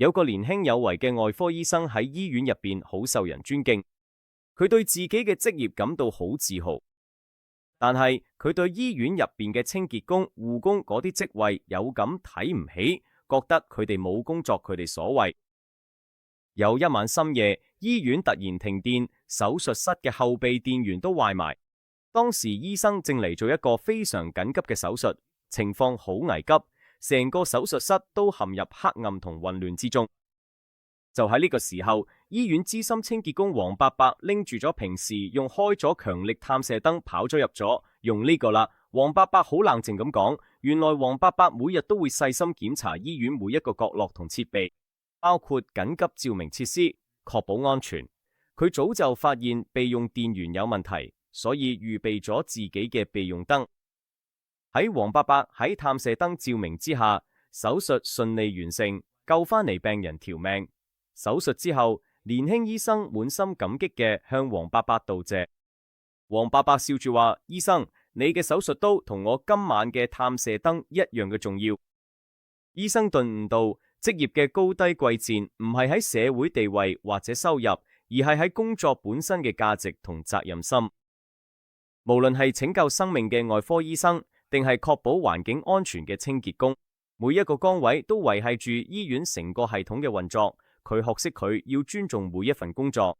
有個年輕有為嘅外科醫生喺醫院入邊好受人尊敬，佢對自己嘅職業感到好自豪。但係佢對醫院入邊嘅清潔工、護工嗰啲職位有感睇唔起，覺得佢哋冇工作佢哋所為。有一晚深夜，醫院突然停電，手術室嘅後備電源都壞埋。當時醫生正嚟做一個非常緊急嘅手術，情況好危急，成個手術室都陷入黑暗同混亂之中。就喺呢個時候，醫院資深清潔工黃伯伯拎住咗平時用開咗強力探射燈跑咗入咗，用呢個啦。黃伯伯好冷靜咁講，原來黃伯伯每日都會細心檢查醫院每一個角落同設備，包括緊急照明設施，確保安全。佢早就發現備用電源有問題，所以預備咗自己嘅備用燈。喺黃伯伯喺探射燈照明之下，手術順利完成，救翻嚟病人條命。手術之後，年輕醫生滿心感激嘅向黃伯伯道謝。黃伯伯笑住話：醫生，你嘅手術刀同我今晚嘅探射燈一樣嘅重要。醫生頓悟到，職業嘅高低貴賤唔係喺社會地位或者收入，而係喺工作本身嘅價值同責任心。無論係拯救生命嘅外科醫生，定係確保環境安全嘅清潔工，每一個崗位都維繫住醫院成個系統嘅運作。佢學識佢要尊重每一份工作，